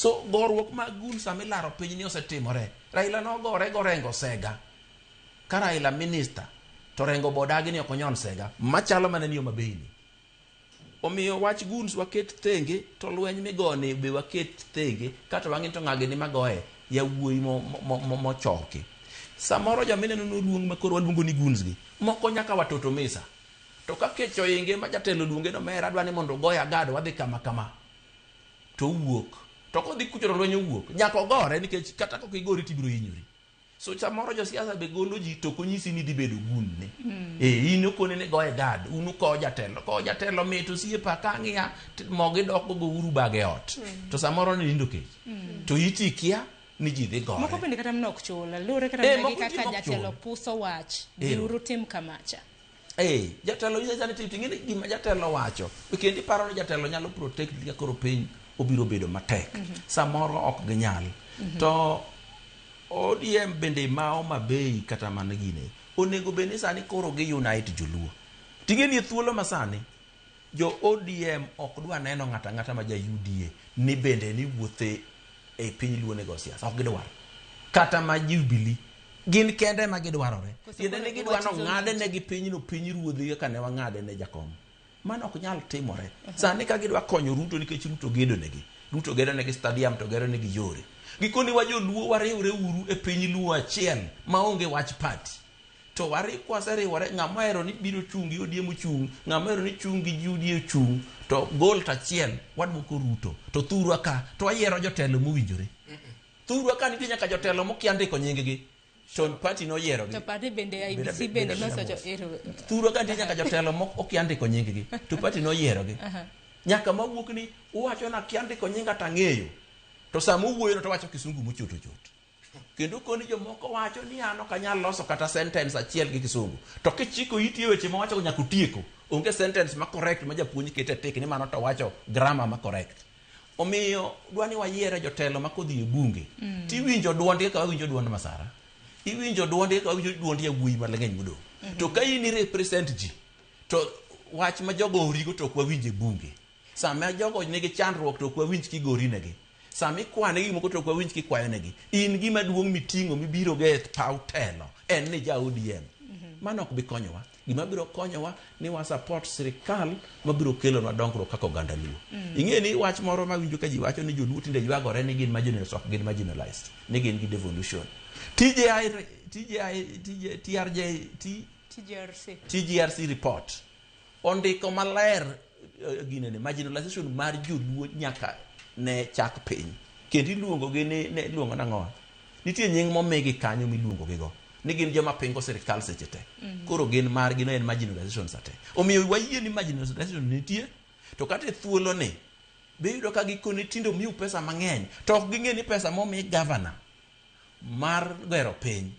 So goruok mag gun sama ilaro piny ni osetimore. Raila nogore gorengo Sega ka Raila minister to rengo bodagi ni ok onyon Sega machalo mana ni Homa Bay ni. Omiyo wach guns waket thenge to lweny migone be waket thenge kata wang'e to ng'age ni magoye yawuoyi mochoki. Samoro jamine no luong makoro waluongo ni guns gi moko nyaka watoto mesa to ka kecho inge ma jatelo luonge no mera dwani mondo goya gado wadhi kama to wuok to kodhi kuchoro lwenyo wuok nyaka gore nikech kata kok igori tibiro hinyori. So samoro jo siasa be golo ji to konyisi ni dibedo gunne in okone ne goye gad unu ko jatelo meto siepa kang'ia mogi doko go uru bage ot to samoro ni nindo kech to itikia ni ji dhi gore moko bende kata mnok chula lure kata negi kaka jatelo puso wach diuru tim kamacha jatelo isa ni ting'e gima jatelo wacho kendi paro ni jatelo nyalo protect ka koro piny obiro bedo matek samoro ok ginyal to ODM bende ma Homa Bay kata mana gine onego bende sani koro gi unite joluo ting'e ni thuolo masani jo ODM ok dwa neno ng'ata ma ja UDA ni bende ni wuothe e piny luo nego siasa ok gidwar kata ma Jubilee gin kende ma gidwarore tiende ni gidwano ng'ade ne gi piny ruodhi ka ne wang'ade ne jakom mano ok nyal timore sani ka gidwa konyo Ruto nikech Ruto gedo negi stadium to gero negi yore gikoni wa joluo wariwre uru e piny luo achiel maonge wach party to waseriwore ng'ama ero ni biro chungi ODM chung ng'ama ero ni chungi UDA chung to gol tachiel wadwoko Ruto to thurwa ka to wayiero jotelo mowinjore thurwa ka nitie nyaka jotelo mokiandiko nying-gi Sean Party no yiero gi to party bende IBC bende nosojo thurwa ka nitie nyaka jotelo mokiandiko nying-gi to party no yiero gi nyaka mawuok ni uwacho na kiandiko nyinga tang'eyo to sama uwuoyo to wacho kisungu mochoto kendo koni jomoko wacho ni an ok anyal loso kata sentence achiel gi kisungu to kichiko iti weche ma wacho nyaka utieko onge sentence ma correct ma japuonj kete tek ni mano to wacho grammar ma correct omiyo dwani wayiere jotelo ma kodhi e bunge tiwinjo duonde ka winjo duond Masara iwinjo duonde ka winjo duond yawuoyi maleng'eny mudo to ka in represent ji to wach ma jogo origo to kwa winje bunge sama jogo nigi chandruok to kwa winj kigori negi sami kwane gi moko to kwa winj kikwayo negi in gima duong' miting'o mibiro ge paw telo en ni ja ODM mano ok bi konyowa gima biro konyowa ni wa support sirikal mabiro kelo na dongruok kaka oganda luo ing'e ni wach moro ma winjo ka ji wacho ni joluo tinde ywagore ni gin marginalized ok gin marginalized ni gin gi devolution TGRC report ondiko maler ginene marginalization mar joluo nyaka ne chak piny kendo iluongo gi ne luongo nang'o nitie nying momigi kanyo miluongo gigo ni gin joma pingo sirikal seche te koro gin margi no en marginalization sate omiyo wayie ni marginalization nitie to kata e thuolo ni be yudo ka gikone tindo miu pesa mang'eny to ok ging'e ni pesa momi governor mar gero piny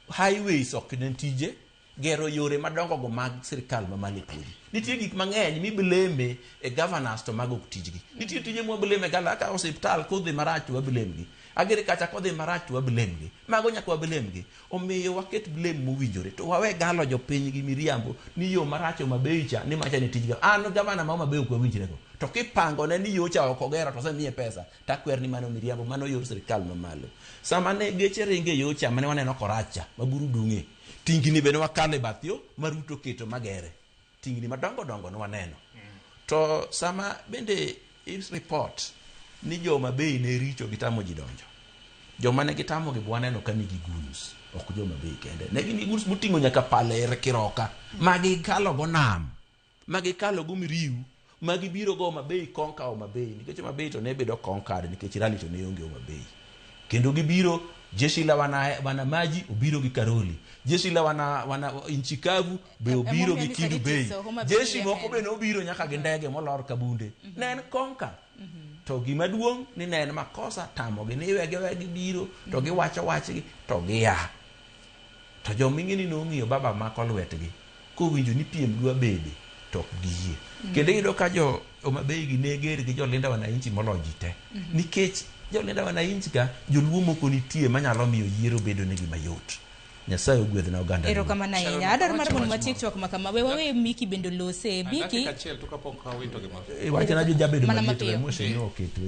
highways ok ne tije gero yore madongo go mag sirikal mamalo puonji nitie gik mang'eny mibleme e governors to mag ok tijgi nitie tije mwableme gala ka hospital kodhi marach wablemgi agriculture kodhi marach wablemgi mago nyaka wablemgi omiyo waket blame mowinjore to wawe galo jopiny gi miriambo ni yo marach Homa Bay cha ni macha ni tijga an governor ma Homa Bay kwa winjrego to kipango ne ni yo cha ok ogero to semiye pesa takwer ni mano miriambo mano yor sirikal mamalo sama ne geche ringe yo cha mane waneno koracha maburu dunge tingini bene wakale bathyo maruto keto magere tingini madongo no waneno to sama bende is report ni Homa Bay ne richo gitamo ji donjo joma ne gitamo gi bwaneno ka nigi guns ok Homa Bay kende ne gini guns mutingo nyaka Paler Kiroka magi kalo go nam magi kalo go Miriu magi biro go Homa Bay konka Homa Bay nikech Homa Bay to ne bedo konkad nikech rally to ne onge Homa Bay kendo gibiro jeshi la wana maji obiro gi Karoli jeshi la wana inchikavu be obiro gi Kindu Bay jeshi moko be no biro nyaka gi ndege molor kabunde ne en konka to gima duong' ni ne en makosa tamo gi ni wegi biro to gi wacho wachgi to gi ya to joming'eni no ng'iyo baba mako lwetgi ko winjo ni piem dwa bede to ok giyie kendo iyudo ka jo Homa Bay gi neger gi jolinda wananchi moloji te nikech jolinda wananchi ka joluo moko nitie manyalo miyo yiero bedo negi mayot Nyasaye ogwedh na oganda erokamano ahinya adwaro mar mondo matiek twak makama wewe Miki bendo lose Miki achiel to kapok awito gima wachna jo jabedo malit mose no oketo